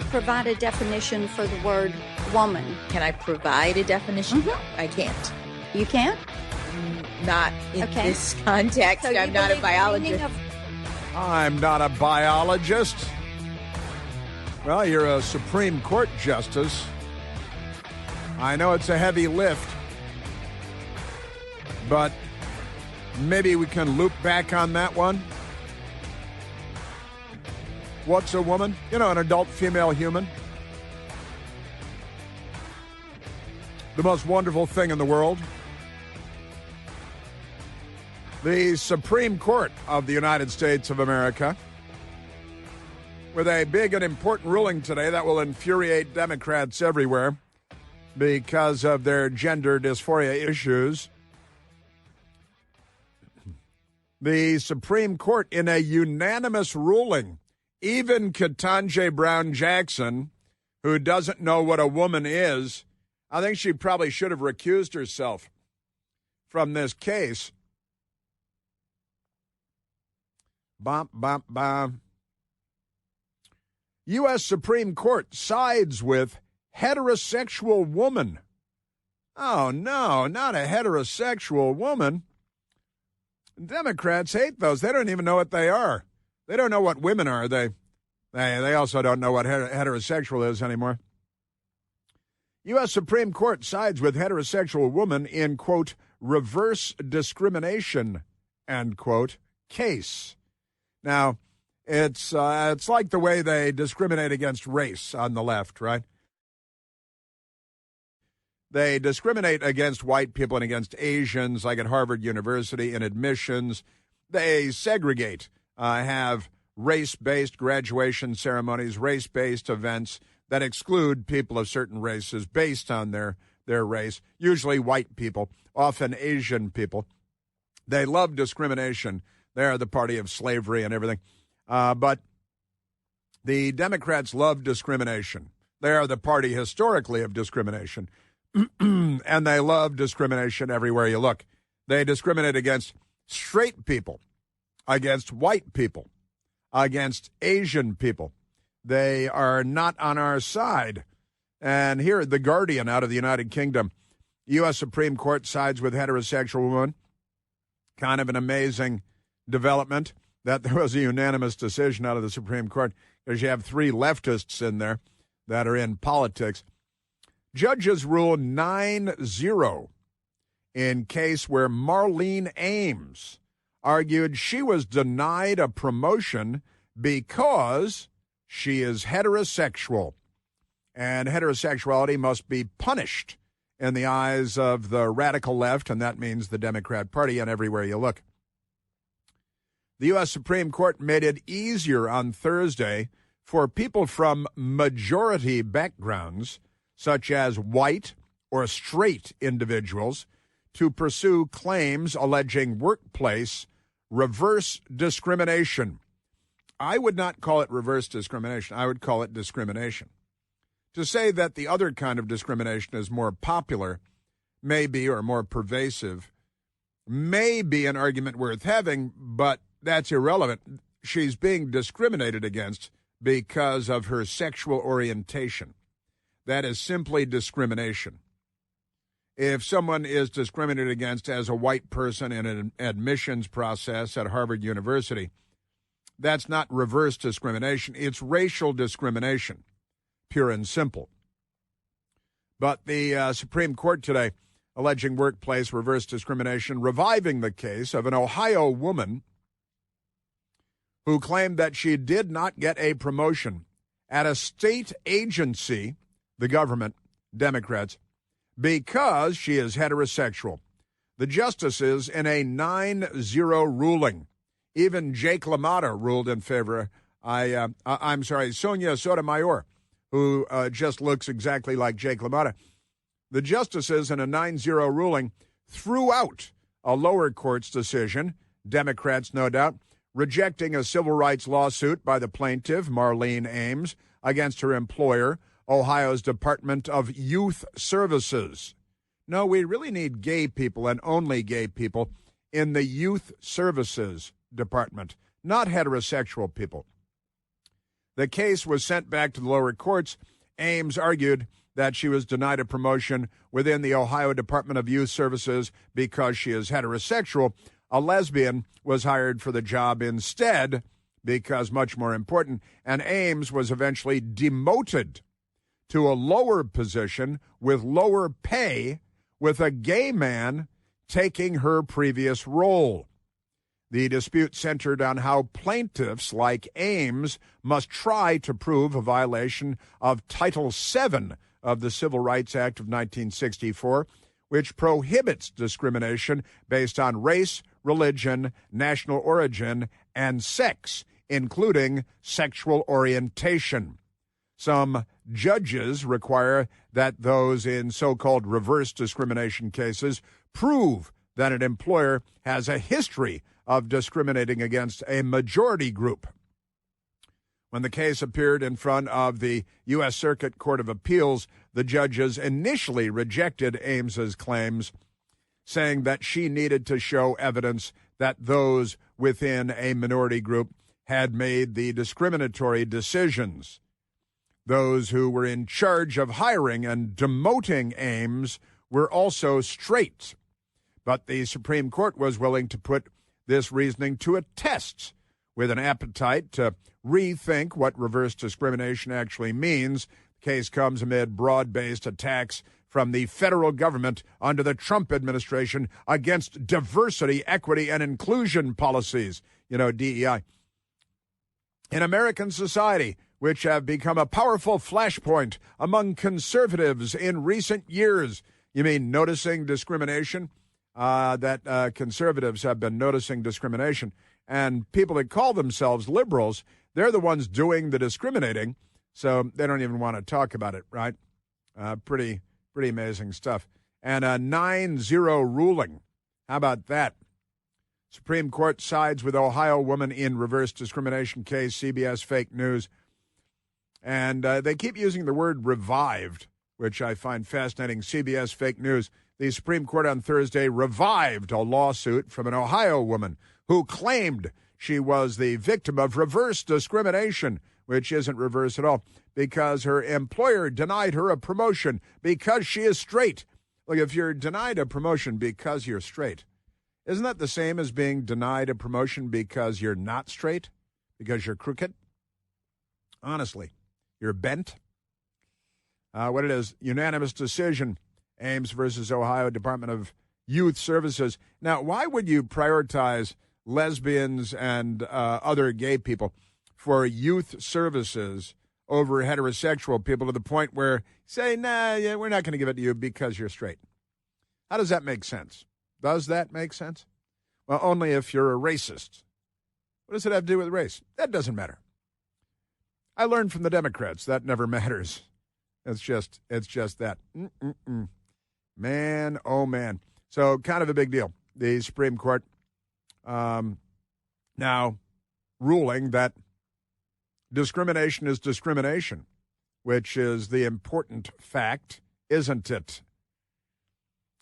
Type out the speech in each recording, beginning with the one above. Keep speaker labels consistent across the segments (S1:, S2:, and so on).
S1: provide a definition for the word woman?
S2: Can I provide a definition?
S1: Mm-hmm.
S2: I can't.
S1: You can't?
S2: Not in this context.
S1: So
S2: I'm not a biologist.
S3: I'm not a biologist. Well, you're a Supreme Court justice. I know it's a heavy lift, but maybe we can loop back on that one. What's a woman? You know, an adult female human. The most wonderful thing in the world. The Supreme Court of the United States of America, with a big and important ruling today that will infuriate Democrats everywhere because of their gender dysphoria issues. The Supreme Court, in a unanimous ruling, even Ketanji Brown Jackson, who doesn't know what a woman is, I think she probably should have recused herself from this case. Bum, bum, bum. U.S. Supreme Court sides with heterosexual woman. Oh, no, not a heterosexual woman. Democrats hate those. They don't even know what they are. They don't know what women are. They also don't know what heterosexual is anymore. U.S. Supreme Court sides with heterosexual woman in, quote, reverse discrimination, end quote, case. Now, it's like the way they discriminate against race on the left, right? They discriminate against white people and against Asians, like at Harvard University in admissions. They segregate, have race-based graduation ceremonies, race-based events that exclude people of certain races based on their race, usually white people, often Asian people. They love discrimination. They are the party of slavery and everything. But the Democrats love discrimination. They are the party historically of discrimination. And they love discrimination everywhere you look. They discriminate against straight people, against white people, against Asian people. They are not on our side. And here, The Guardian out of the United Kingdom, U.S. Supreme Court sides with heterosexual women. Kind of an amazing development that there was a unanimous decision out of the Supreme Court because you have three leftists in there that are in politics. Judges rule 9-0 in case where Marlene Ames argued she was denied a promotion because she is heterosexual, and heterosexuality must be punished in the eyes of the radical left, and that means the Democrat Party, and everywhere you look. The U.S. Supreme Court made it easier on Thursday for people from majority backgrounds, such as white or straight individuals, to pursue claims alleging workplace reverse discrimination. I would not call it reverse discrimination. I would call it discrimination. To say that the other kind of discrimination is more popular, maybe, or more pervasive, may be an argument worth having, but that's irrelevant. She's being discriminated against because of her sexual orientation. That is simply discrimination. If someone is discriminated against as a white person in an admissions process at Harvard University, that's not reverse discrimination. It's racial discrimination, pure and simple. But the Supreme Court today alleging workplace reverse discrimination, reviving the case of an Ohio woman who claimed that she did not get a promotion at a state agency, the government, Democrats, because she is heterosexual. The justices in a 9-0 ruling, even Jake LaMotta ruled in favor. Sonia Sotomayor, who just looks exactly like Jake LaMotta. The justices in a 9-0 ruling threw out a lower court's decision, Democrats no doubt, rejecting a civil rights lawsuit by the plaintiff, Marlene Ames, against her employer, Ohio's Department of Youth Services. No, we really need gay people and only gay people in the Youth Services Department, not heterosexual people. The case was sent back to the lower courts. Ames argued that she was denied a promotion within the Ohio Department of Youth Services because she is heterosexual. A lesbian was hired for the job instead because much more important, and Ames was eventually demoted to a lower position with lower pay, with a gay man taking her previous role. The dispute centered on how plaintiffs like Ames must try to prove a violation of Title VII of the Civil Rights Act of 1964, which prohibits discrimination based on race, religion, national origin, and sex, including sexual orientation. Some judges require that those in so-called reverse discrimination cases prove that an employer has a history of discriminating against a majority group. When the case appeared in front of the U.S. Circuit Court of Appeals, the judges initially rejected Ames's claims, saying that she needed to show evidence that those within a minority group had made the discriminatory decisions. Those who were in charge of hiring and demoting Ames were also straight. But the Supreme Court was willing to put this reasoning to a test with an appetite to rethink what reverse discrimination actually means. The case comes amid broad-based attacks from the federal government under the Trump administration against diversity, equity, and inclusion policies, DEI. In American society, which have become a powerful flashpoint among conservatives in recent years. You mean noticing discrimination? That conservatives have been noticing discrimination. And people that call themselves liberals, they're the ones doing the discriminating, so they don't even want to talk about it, right? Pretty amazing stuff. And a 9-0 ruling. How about that? Supreme Court sides with Ohio woman in reverse discrimination case, CBS Fake News. And they keep using the word revived, which I find fascinating. CBS Fake News. The Supreme Court on Thursday revived a lawsuit from an Ohio woman who claimed she was the victim of reverse discrimination, which isn't reverse at all, because her employer denied her a promotion because she is straight. Look, if you're denied a promotion because you're straight, isn't that the same as being denied a promotion because you're not straight, because you're crooked? Honestly, you're bent. What it is, unanimous decision, Ames versus Ohio Department of Youth Services. Now, why would you prioritize lesbians and other gay people for youth services over heterosexual people to the point where say, we're not going to give it to you because you're straight? How does that make sense? Does that make sense? Well, only if you're a racist. What does it have to do with race? That doesn't matter. I learned from the Democrats that never matters. It's just that. Man, oh man. So kind of a big deal. The Supreme Court now ruling that discrimination is discrimination, which is the important fact, isn't it?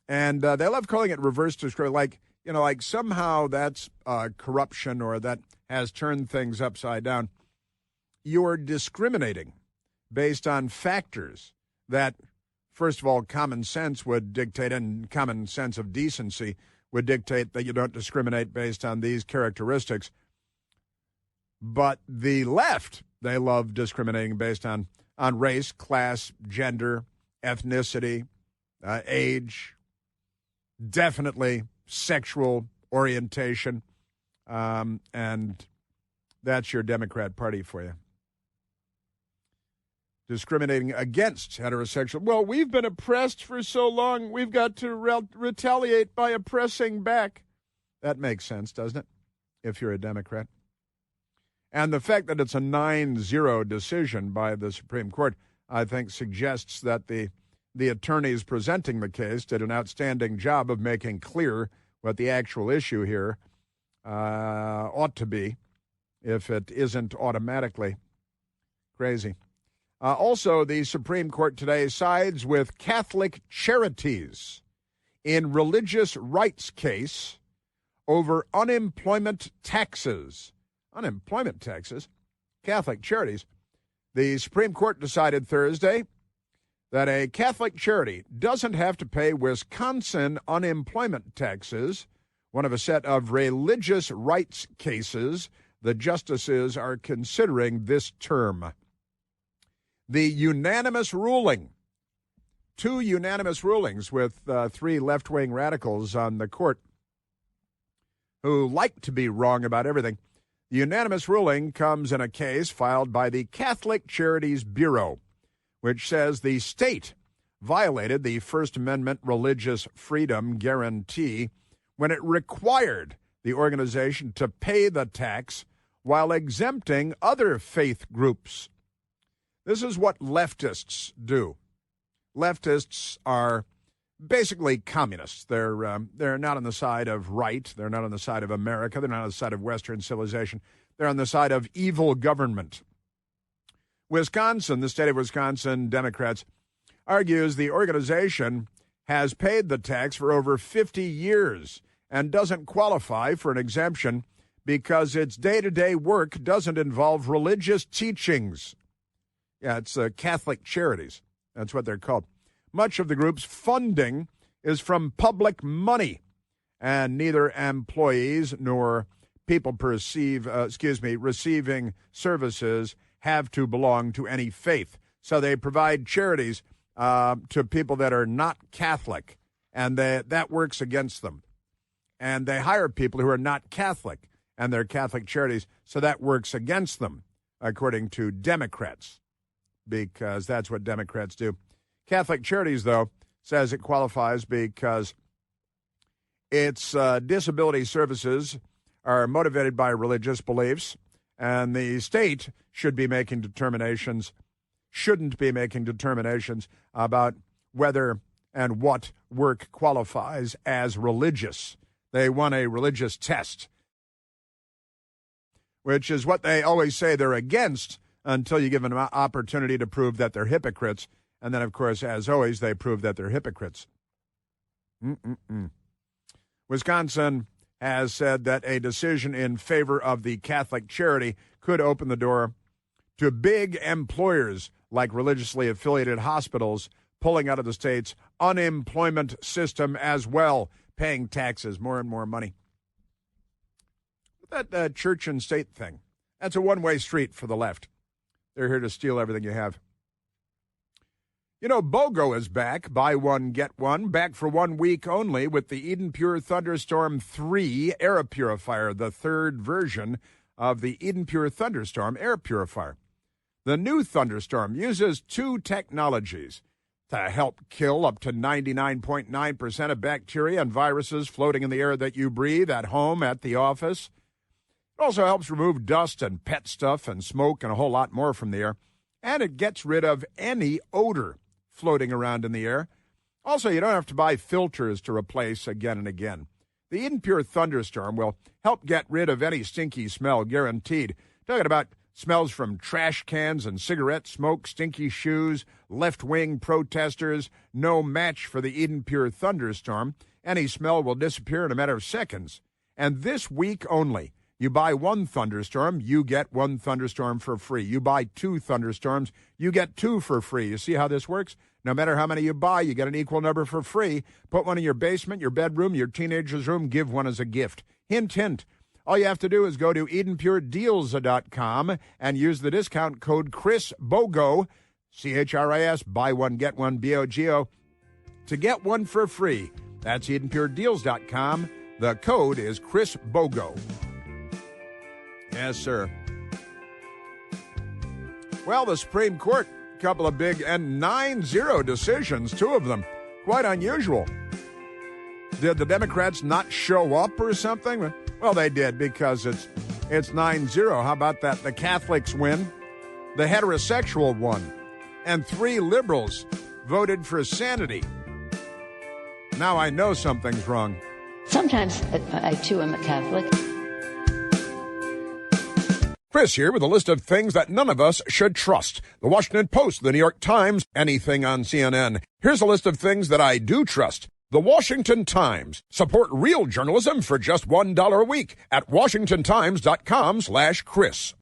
S3: And they love calling it reverse discrimination, like somehow that's corruption or that has turned things upside down. You're discriminating based on factors that, first of all, common sense would dictate, and common sense of decency would dictate that you don't discriminate based on these characteristics. But the left, they love discriminating based on race, class, gender, ethnicity, age, definitely sexual orientation, and that's your Democrat Party for you. Discriminating against heterosexual. Well, we've been oppressed for so long, we've got to retaliate by oppressing back. That makes sense, doesn't it, if you're a Democrat? And the fact that it's a 9-0 decision by the Supreme Court, I think, suggests that the attorneys presenting the case did an outstanding job of making clear what the actual issue here ought to be, if it isn't automatically. Crazy. Also, the Supreme Court today sides with Catholic Charities in religious rights case over unemployment taxes. Unemployment taxes? Catholic Charities? The Supreme Court decided Thursday that a Catholic charity doesn't have to pay Wisconsin unemployment taxes, one of a set of religious rights cases the justices are considering this term. The unanimous ruling, two unanimous rulings with three left-wing radicals on the court who like to be wrong about everything. The unanimous ruling comes in a case filed by the Catholic Charities Bureau, which says the state violated the First Amendment religious freedom guarantee when it required the organization to pay the tax while exempting other faith groups. This is what leftists do. Leftists are basically communists. They're not on the side of right. They're not on the side of America. They're not on the side of Western civilization. They're on the side of evil government. Wisconsin, the state of Wisconsin Democrats, argues the organization has paid the tax for over 50 years and doesn't qualify for an exemption because its day-to-day work doesn't involve religious teachings. Yeah, it's Catholic Charities. That's what they're called. Much of the group's funding is from public money, and neither employees nor people receiving services have to belong to any faith. So they provide charities to people that are not Catholic, and that works against them. And they hire people who are not Catholic, and they're Catholic charities, so that works against them, according to Democrats, because that's what Democrats do. Catholic Charities, though, says it qualifies because its disability services are motivated by religious beliefs, and the state shouldn't be making determinations about whether and what work qualifies as religious. They want a religious test, which is what they always say they're against until you give them an opportunity to prove that they're hypocrites. And then, of course, as always, they prove that they're hypocrites. Wisconsin has said that a decision in favor of the Catholic charity could open the door to big employers like religiously affiliated hospitals pulling out of the state's unemployment system as well, paying taxes, more and more money. That church and state thing, that's a one-way street for the left. They're here to steal everything you have. You know, BOGO is back. Buy one, get one. Back for 1 week only with the Eden Pure Thunderstorm 3 air purifier, the third version of the Eden Pure Thunderstorm air purifier. The new Thunderstorm uses two technologies to help kill up to 99.9% of bacteria and viruses floating in the air that you breathe at home, at the office. It also helps remove dust and pet stuff and smoke and a whole lot more from the air. And it gets rid of any odor floating around in the air. Also, you don't have to buy filters to replace again and again. The Eden Pure Thunderstorm will help get rid of any stinky smell, guaranteed. Talking about smells from trash cans and cigarette smoke, stinky shoes, left-wing protesters, no match for the Eden Pure Thunderstorm. Any smell will disappear in a matter of seconds. And this week only, you buy one Thunderstorm, you get one Thunderstorm for free. You buy two Thunderstorms, you get two for free. You see how this works? No matter how many you buy, you get an equal number for free. Put one in your basement, your bedroom, your teenager's room, give one as a gift. Hint, hint. All you have to do is go to EdenPureDeals.com and use the discount code ChrisBogo, CHRIS, buy one, get one, BOGO, to get one for free. That's EdenPureDeals.com. The code is ChrisBogo. Yes, sir. Well, the Supreme Court, a couple of big and 9-0 decisions, two of them. Quite unusual. Did the Democrats not show up or something? Well, they did because it's 9-0. How about that? The Catholics win. The heterosexual won. And 3 liberals voted for sanity. Now I know something's wrong.
S4: Sometimes I, too, am a Catholic.
S3: Chris here with a list of things that none of us should trust. The Washington Post, the New York Times, anything on CNN. Here's a list of things that I do trust. The Washington Times. Support real journalism for just $1 a week at WashingtonTimes.com/Chris.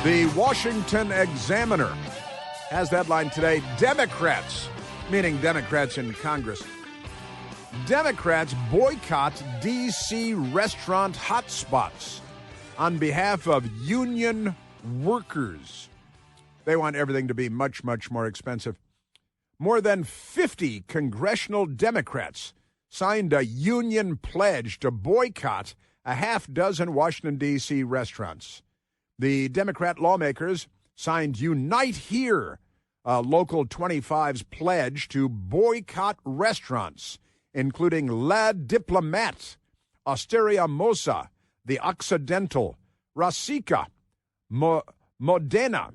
S3: The Washington Examiner has that line today, Democrats, meaning Democrats in Congress, Democrats boycott D.C. restaurant hotspots on behalf of union workers. They want everything to be much, much more expensive. More than 50 congressional Democrats signed a union pledge to boycott a half dozen Washington, D.C. restaurants. The Democrat lawmakers signed Unite Here, Local 25's pledge to boycott restaurants, including La Diplomate, Osteria Mosa, The Occidental, Rasica, Modena,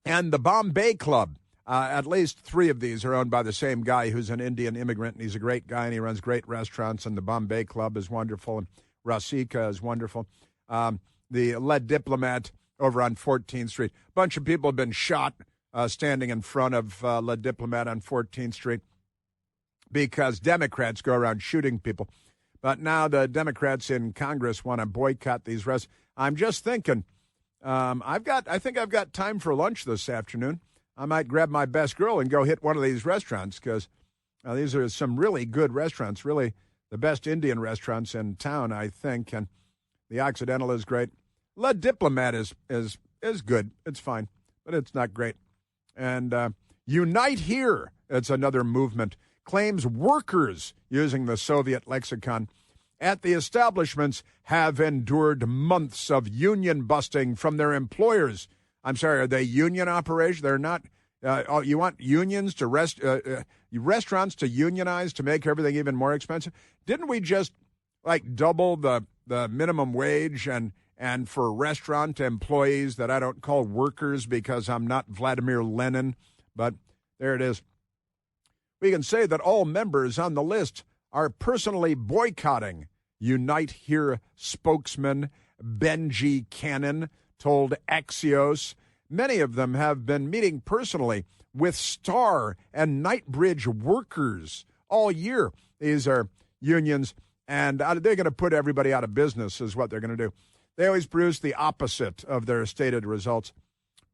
S3: and the Bombay Club. At least 3 of these are owned by the same guy who's an Indian immigrant, and he's a great guy, and he runs great restaurants, and the Bombay Club is wonderful, and Rasica is wonderful. The La Diplomate over on 14th Street. A bunch of people have been shot standing in front of La Diplomate on 14th Street because Democrats go around shooting people. But now the Democrats in Congress want to boycott these restaurants. I'm just thinking, I think I've got time for lunch this afternoon. I might grab my best girl and go hit one of these restaurants because these are some really good restaurants, really the best Indian restaurants in town, I think. And the Occidental is great. La Diplomat is good. It's fine, but it's not great. And Unite Here, it's another movement, claims workers, using the Soviet lexicon, at the establishments have endured months of union busting from their employers. I'm sorry, are they union operations? They're not. You want unions to restaurants to unionize to make everything even more expensive? Didn't we just double the minimum wage and for restaurant employees that I don't call workers because I'm not Vladimir Lenin, but there it is. We can say that all members on the list are personally boycotting, Unite Here spokesman Benji Cannon told Axios. Many of them have been meeting personally with Star and Knightbridge workers all year. These are unions, and they're going to put everybody out of business is what they're going to do. They always produce the opposite of their stated results.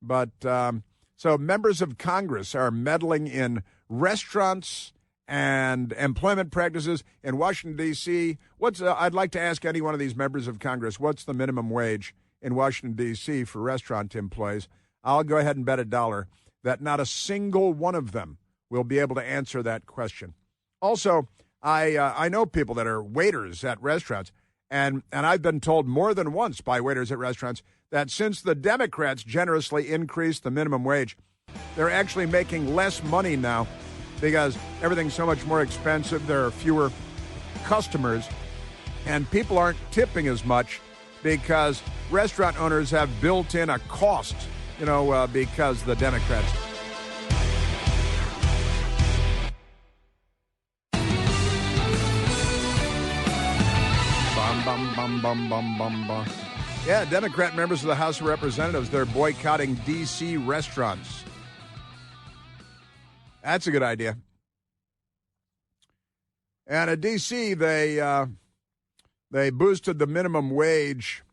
S3: But so members of Congress are meddling in restaurants and employment practices in Washington, D.C. I'd like to ask any one of these members of Congress, what's the minimum wage in Washington, D.C. for restaurant employees? I'll go ahead and bet $1 that not a single one of them will be able to answer that question. Also, I know people that are waiters at restaurants, and I've been told more than once by waiters at restaurants that since the Democrats generously increased the minimum wage, they're actually making less money now because everything's so much more expensive. There are fewer customers, and people aren't tipping as much because restaurant owners have built in a cost, because the Democrats. Bum. Yeah, Democrat members of the House of Representatives, they're boycotting D.C. restaurants. That's a good idea. And at D.C., they boosted the minimum wage.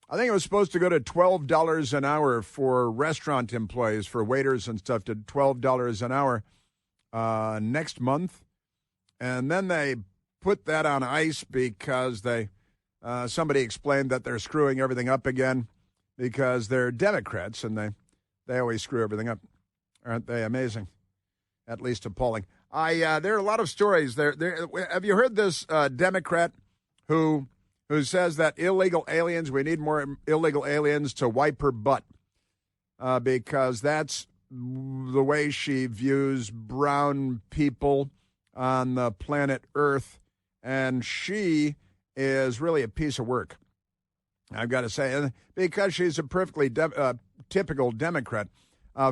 S3: I think it was supposed to go to $12 an hour for restaurant employees, for waiters and stuff, to $12 an hour next month. And then they put that on ice because somebody explained that they're screwing everything up again because they're Democrats and they always screw everything up. Aren't they amazing? At least appalling. There are a lot of stories there. Have you heard this Democrat who says that we need more illegal aliens to wipe her butt because that's the way she views brown people on the planet Earth, and she is really a piece of work, I've got to say, because she's a perfectly typical Democrat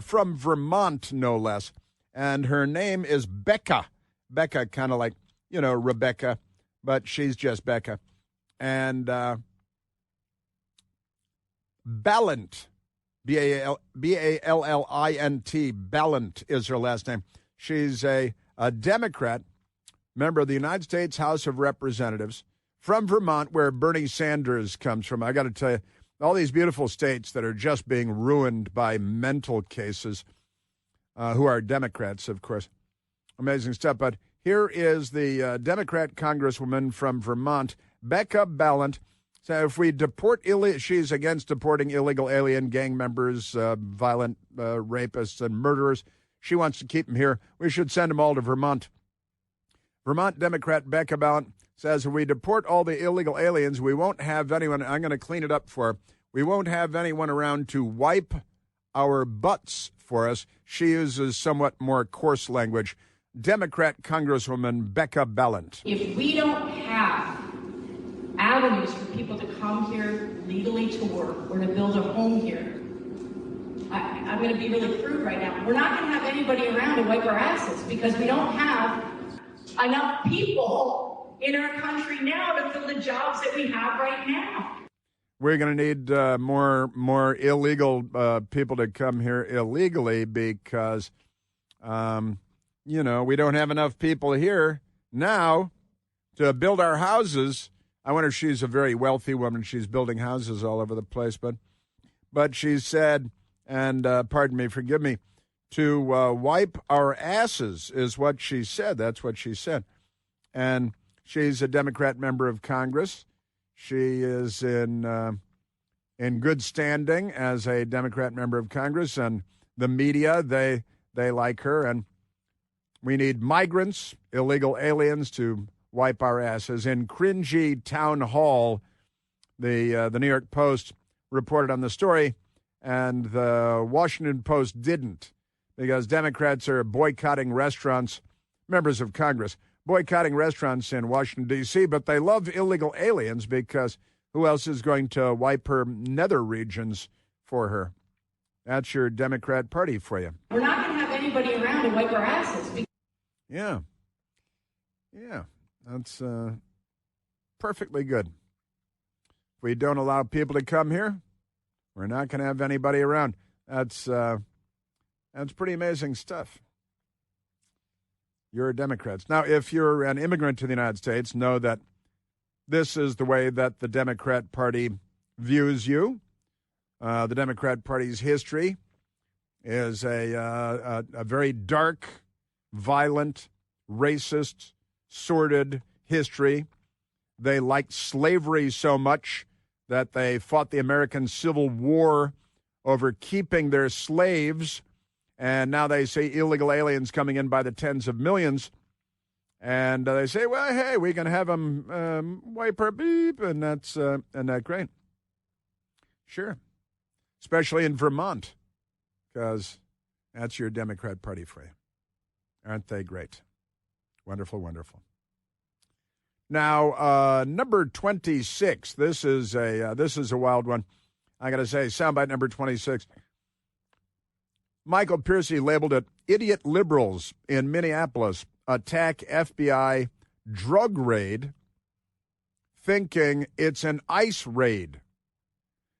S3: from Vermont, no less. And her name is Becca. Becca, kind of like, Rebecca, but she's just Becca. And Ballint, B-A-L-L-I-N-T, Ballint is her last name. She's a Democrat, member of the United States House of Representatives from Vermont, where Bernie Sanders comes from. I got to tell you, all these beautiful states that are just being ruined by mental cases, who are Democrats, of course. Amazing stuff. But here is the Democrat Congresswoman from Vermont, Becca Balint. So if we deport she's against deporting illegal alien gang members, violent rapists, and murderers. She wants to keep them here. We should send them all to Vermont. Vermont Democrat Becca Balint says if we deport all the illegal aliens, we won't have anyone. I'm going to clean it up for her. We won't have anyone around to wipe our butts for us. She uses somewhat more coarse language. Democrat Congresswoman Becca Balint.
S5: If we don't have avenues for people to come here legally to work or to build a home here, I'm going to be really crude right now. We're not going to have anybody around to wipe our asses because we don't have enough people in our country now to fill the jobs that we have right now.
S3: We're going to need more illegal people to come here illegally because, we don't have enough people here now to build our houses. I wonder if she's a very wealthy woman. She's building houses all over the place. But she said, and forgive me, to wipe our asses is what she said. That's what she said. And she's a Democrat member of Congress. She is in good standing as a Democrat member of Congress, and the media, they like her. And we need migrants, illegal aliens, to wipe our asses. In cringy town hall, the New York Post reported on the story, and the Washington Post didn't, because Democrats are boycotting restaurants, members of Congress, boycotting restaurants in Washington, D.C., but they love illegal aliens because who else is going to wipe her nether regions for her? That's your Democrat Party for you.
S5: We're not going to have anybody around to wipe our asses.
S3: Yeah, that's perfectly good. If we don't allow people to come here, we're not going to have anybody around. That's pretty amazing stuff. You're Democrats. Now, if you're an immigrant to the United States, know that this is the way that the Democrat Party views you. The Democrat Party's history is a very dark, violent, racist, sordid history. They liked slavery so much that they fought the American Civil War over keeping their slaves. And now they see illegal aliens coming in by the tens of millions. And they say, well, hey, we can have them wipe our beep, and that's great. Sure. Especially in Vermont, because that's your Democrat Party for you. Aren't they great? Wonderful, wonderful. Now, number 26. This is a wild one. I got to say, soundbite number 26. Michael Piercy labeled it "Idiot Liberals in Minneapolis Attack FBI Drug Raid, thinking it's an ICE raid,"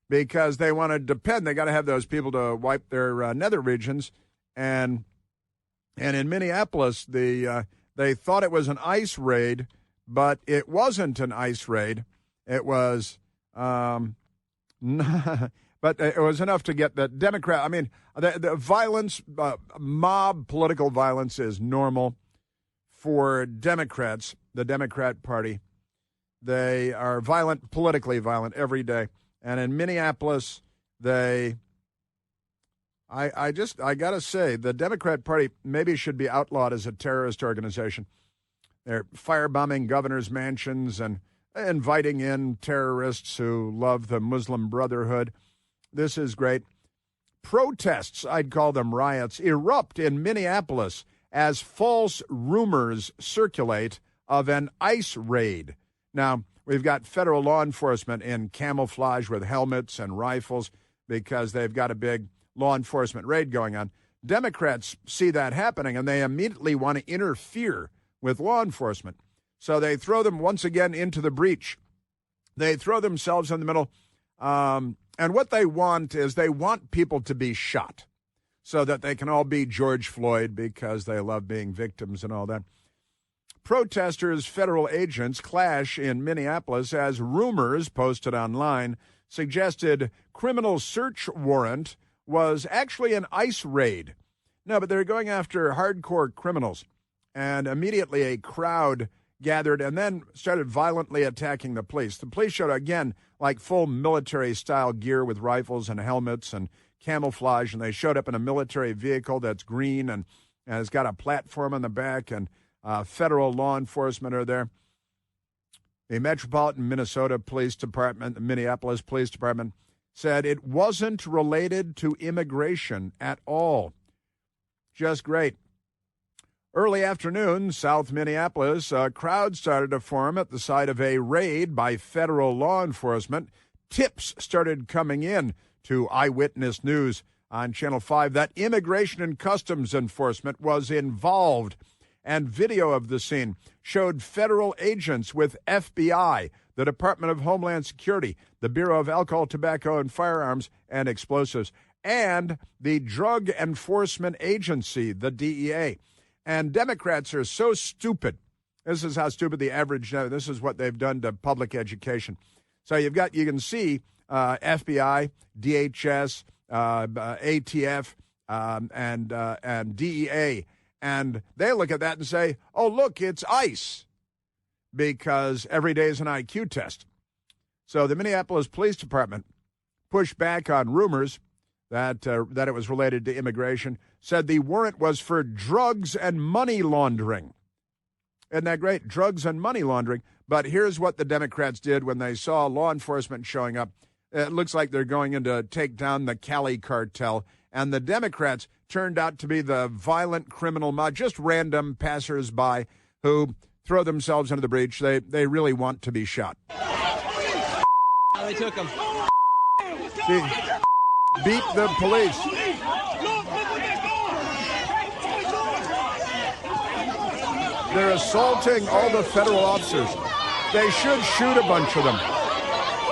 S3: because they want to depend. They got to have those people to wipe their nether regions, and in Minneapolis, they thought it was an ICE raid, but it wasn't an ICE raid. It was. But it was enough to get the Democrat. I mean, the violence, mob political violence is normal for Democrats, the Democrat Party. They are violent, politically violent every day. And in Minneapolis, I got to say, the Democrat Party maybe should be outlawed as a terrorist organization. They're firebombing governors' mansions and inviting in terrorists who love the Muslim Brotherhood. This is great. Protests, I'd call them riots, erupt in Minneapolis as false rumors circulate of an ICE raid. Now, we've got federal law enforcement in camouflage with helmets and rifles because they've got a big law enforcement raid going on. Democrats see that happening, and they immediately want to interfere with law enforcement. So they throw them once again into the breach. They throw themselves in the middle. And what they want is they want people to be shot so that they can all be George Floyd because they love being victims and all that. Protesters, federal agents clash in Minneapolis as rumors posted online suggested criminal search warrant was actually an ICE raid. No, but they're going after hardcore criminals. And immediately a crowd gathered and then started violently attacking the police. The police showed, again, like full military-style gear with rifles and helmets and camouflage, and they showed up in a military vehicle that's green and has got a platform on the back, and federal law enforcement are there. The Metropolitan Minnesota Police Department, the Minneapolis Police Department, said it wasn't related to immigration at all. Just great. Early afternoon, South Minneapolis, a crowd started to form at the site of a raid by federal law enforcement. Tips started coming in to Eyewitness News on Channel 5 that Immigration and Customs Enforcement was involved. And video of the scene showed federal agents with FBI, the Department of Homeland Security, the Bureau of Alcohol, Tobacco, and Firearms and Explosives, and the Drug Enforcement Agency, the DEA. And Democrats are so stupid. This is how stupid the average, this is what they've done to public education. So you can see FBI, DHS, ATF, and DEA. And they look at that and say, oh, look, it's ICE, because every day is an IQ test. So the Minneapolis Police Department pushed back on rumors that it was related to immigration, said the warrant was for drugs and money laundering. Isn't that great? Drugs and money laundering. But here's what the Democrats did when they saw law enforcement showing up. It looks like they're going in to take down the Cali cartel. And the Democrats turned out to be the violent criminal mob, just random passersby who throw themselves into the breach. They really want to be shot.
S6: Oh, they took them.
S3: See, beat the police. They're assaulting all the federal officers. They should shoot a bunch of them.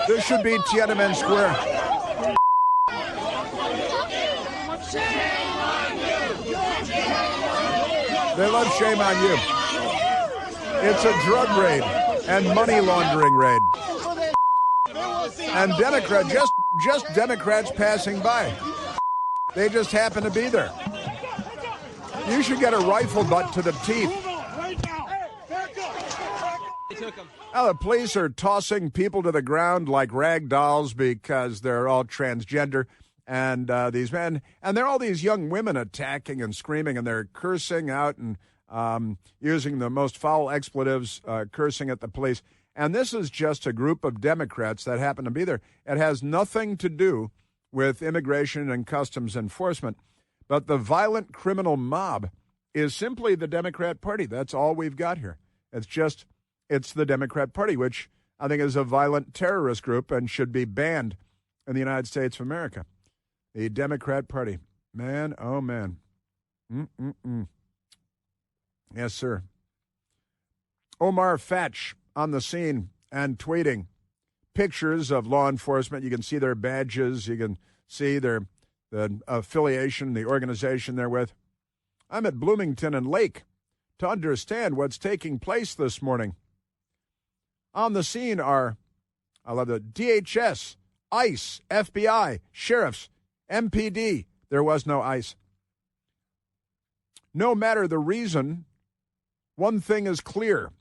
S3: This should be Tiananmen Square. They love shame on you. It's a drug raid and money laundering raid. And just Democrats passing by. They just happen to be there. You should get a rifle butt to the teeth. Now, the police are tossing people to the ground like rag dolls because they're all transgender. And these men, and they're all these young women attacking and screaming, and they're cursing out and using the most foul expletives, cursing at the police. And this is just a group of Democrats that happen to be there. It has nothing to do with immigration and customs enforcement. But the violent criminal mob is simply the Democrat Party. That's all we've got here. It's the Democrat Party, which I think is a violent terrorist group and should be banned in the United States of America. The Democrat Party. Man, oh, man. Yes, sir. Omar Fatch on the scene and tweeting pictures of law enforcement. You can see their badges. You can see the affiliation, the organization they're with. I'm at Bloomington and Lake to understand what's taking place this morning. On the scene are, I love the DHS, ICE, FBI, sheriffs, MPD. There was no ICE. No matter the reason, one thing is clear.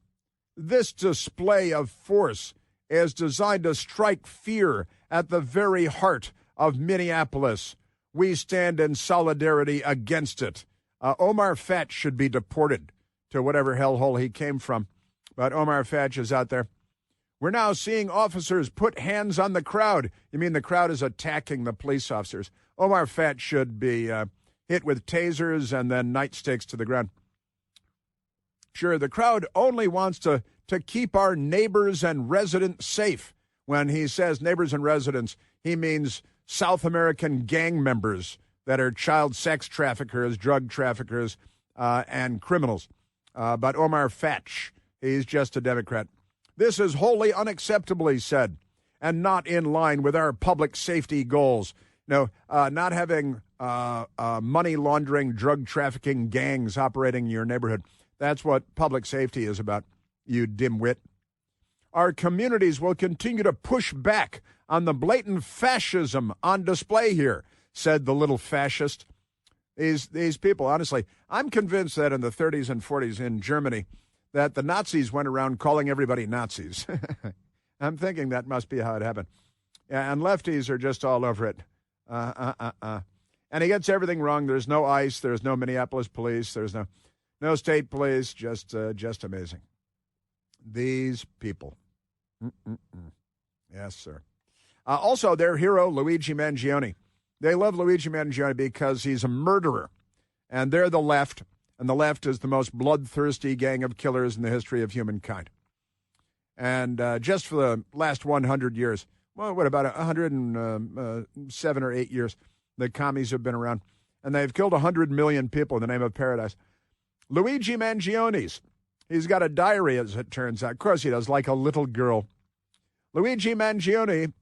S3: This display of force is designed to strike fear at the very heart of Minneapolis. We stand in solidarity against it. Omar Fatch should be deported to whatever hellhole he came from. But Omar Fatch is out there. We're now seeing officers put hands on the crowd. You mean the crowd is attacking the police officers? Omar Fatch should be hit with tasers and then nightsticks to the ground. Sure, the crowd only wants to keep our neighbors and residents safe. When he says neighbors and residents, he means South American gang members that are child sex traffickers, drug traffickers, and criminals. But Omar Fatch, he's just a Democrat. This is wholly unacceptable, he said, and not in line with our public safety goals. No, not having money laundering, drug trafficking gangs operating in your neighborhood. That's what public safety is about, you dimwit. Our communities will continue to push back on the blatant fascism on display here, said the little fascist. These people, honestly, I'm convinced that in the 30s and 40s in Germany, that the Nazis went around calling everybody Nazis. I'm thinking that must be how it happened. Yeah, and lefties are just all over it. And he gets everything wrong. There's no ICE. There's no Minneapolis police. There's no state police. Just amazing. These people. Yes, sir. Also, their hero, Luigi Mangione. They love Luigi Mangione because he's a murderer. And they're the left. And the left is the most bloodthirsty gang of killers in the history of humankind. And just for the last 100 years, well, what about 107 or 8 years, the commies have been around. And they've killed 100 million people in the name of paradise. Luigi Mangione's. He's got a diary, as it turns out. Of course he does, like a little girl. Luigi Mangione,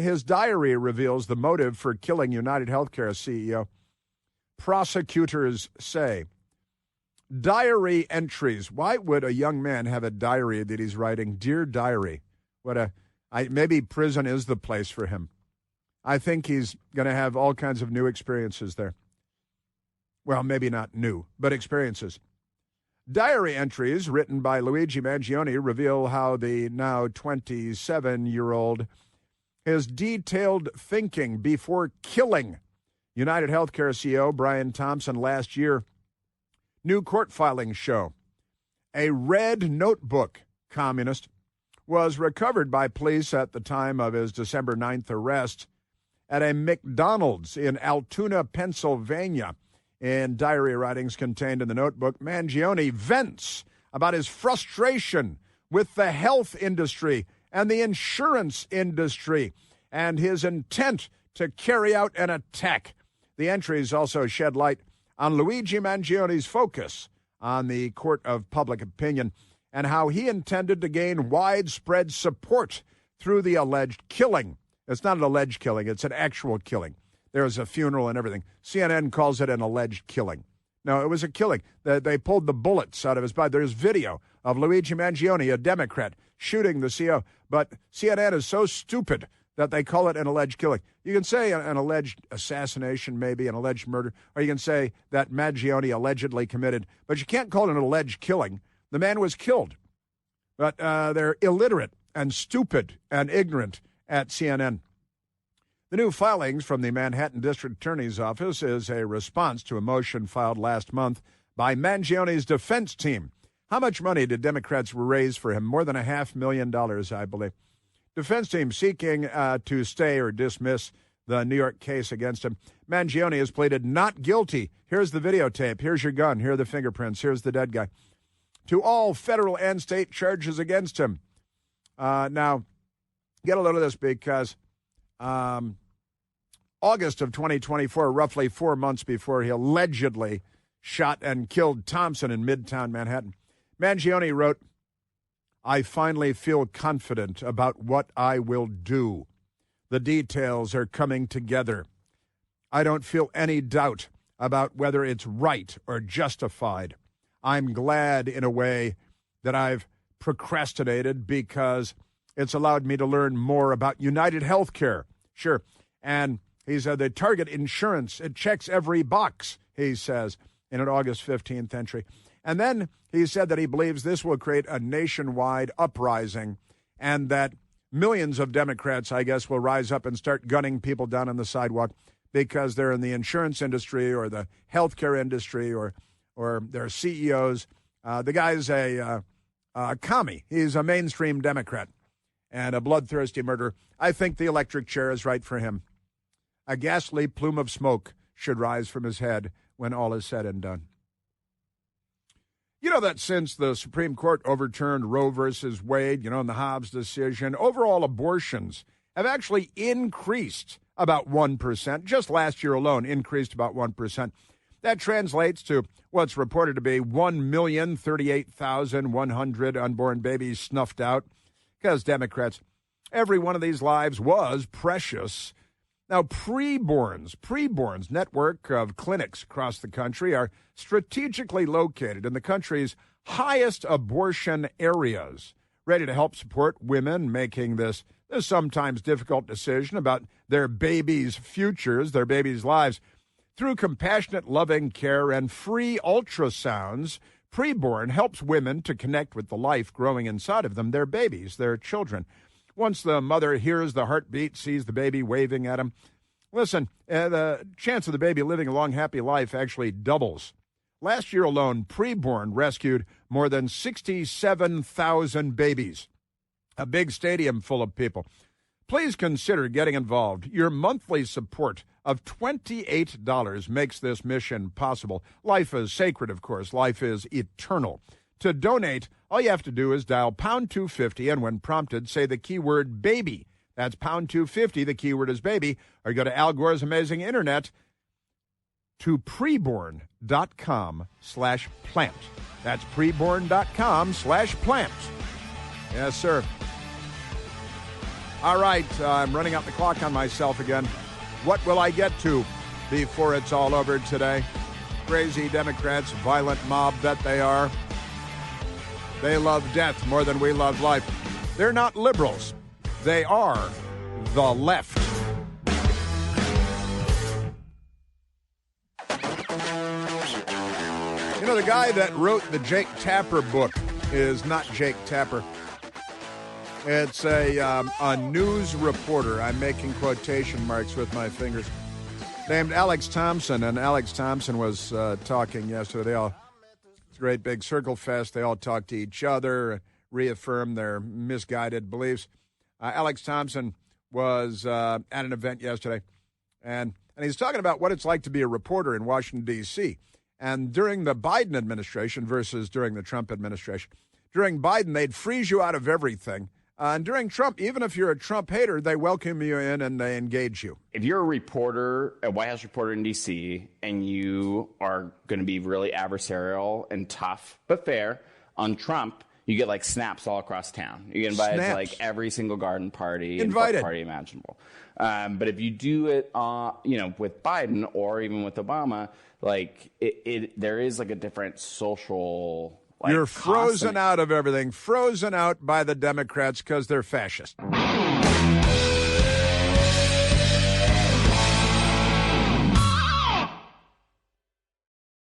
S3: his diary reveals the motive for killing United Healthcare CEO. Prosecutors say, diary entries. Why would a young man have a diary that he's writing? Dear diary. Maybe prison is the place for him. I think he's going to have all kinds of new experiences there. Well, maybe not new, but experiences. Diary entries written by Luigi Mangione reveal how the now 27-year-old, his detailed thinking before killing United Healthcare CEO Brian Thompson last year. New court filings show a red notebook, communist, was recovered by police at the time of his December 9th arrest at a McDonald's in Altoona, Pennsylvania. In diary writings contained in the notebook, Mangione vents about his frustration with the health industry and the insurance industry and his intent to carry out an attack. The entries also shed light on Luigi Mangione's focus on the court of public opinion and how he intended to gain widespread support through the alleged killing. It's not an alleged killing, it's an actual killing. There was a funeral and everything. CNN calls it an alleged killing. No, it was a killing. They pulled the bullets out of his body. There's video of Luigi Mangione, a Democrat, shooting the CEO. But CNN is so stupid that they call it an alleged killing. You can say an alleged assassination, maybe an alleged murder, or you can say that Mangione allegedly committed, but you can't call it an alleged killing. The man was killed. But they're illiterate and stupid and ignorant at CNN. The new filings from the Manhattan District Attorney's Office is a response to a motion filed last month by Mangione's defense team. How much money did Democrats raise for him? More than $500,000, I believe. Defense team seeking to stay or dismiss the New York case against him. Mangione has pleaded not guilty. Here's the videotape. Here's your gun. Here are the fingerprints. Here's the dead guy. To all federal and state charges against him. Now, get a load of this because August of 2024, roughly 4 months before he allegedly shot and killed Thompson in Midtown Manhattan, Mangione wrote, I finally feel confident about what I will do. The details are coming together. I don't feel any doubt about whether it's right or justified. I'm glad in a way that I've procrastinated because it's allowed me to learn more about United Healthcare. Sure. And he said the Target insurance, it checks every box, he says, in an August 15th entry. And then he said that he believes this will create a nationwide uprising and that millions of Democrats, I guess, will rise up and start gunning people down on the sidewalk because they're in the insurance industry or the healthcare industry or they're CEOs. The guy's a commie. He's a mainstream Democrat and a bloodthirsty murderer. I think the electric chair is right for him. A ghastly plume of smoke should rise from his head when all is said and done. You know that since the Supreme Court overturned Roe versus Wade, in the Hobbs decision, overall abortions have actually increased about 1%. Just last year alone, increased about 1%. That translates to what's reported to be 1,038,100 unborn babies snuffed out because Democrats, every one of these lives was precious. Now, preborns network of clinics across the country are strategically located in the country's highest abortion areas, ready to help support women making this sometimes difficult decision about their babies' futures, their babies' lives. Through compassionate, loving care and free ultrasounds, Preborn helps women to connect with the life growing inside of them, their babies, their children. Once the mother hears the heartbeat, sees the baby waving at them, listen, the chance of the baby living a long, happy life actually doubles. Last year alone, Preborn rescued more than 67,000 babies. A big stadium full of people. Please consider getting involved. Your monthly support of $28 makes this mission possible. Life is sacred, of course. Life is eternal. To donate, all you have to do is dial pound 250, and when prompted, say the keyword baby. That's pound 250, the keyword is baby. Or go to Al Gore's amazing internet to preborn.com/plant. That's preborn.com/plant. Yes, sir. All right, I'm running out the clock on myself again. What will I get to before it's all over today? Crazy Democrats, violent mob that they are. They love death more than we love life. They're not liberals. They are the left. You know, the guy that wrote the Jake Tapper book is not Jake Tapper. It's a news reporter. I'm making quotation marks with my fingers. Named Alex Thompson, and Alex Thompson was talking yesterday. It's a great big circle fest. They all talk to each other, reaffirm their misguided beliefs. Alex Thompson was at an event yesterday, and he's talking about what it's like to be a reporter in Washington, D.C. And during the Biden administration versus during the Trump administration, during Biden, they'd freeze you out of everything. And during Trump, even if you're a Trump hater, they welcome you in and they engage you.
S7: If you're a reporter, a White House reporter in D.C., and you are going to be really adversarial and tough but fair on Trump, you get like snaps all across town. You get invited to like every single garden party and party imaginable. But if you do it, with Biden or even with Obama, like there is like a different social. You're
S3: frozen out of everything, frozen out by the Democrats because they're fascist.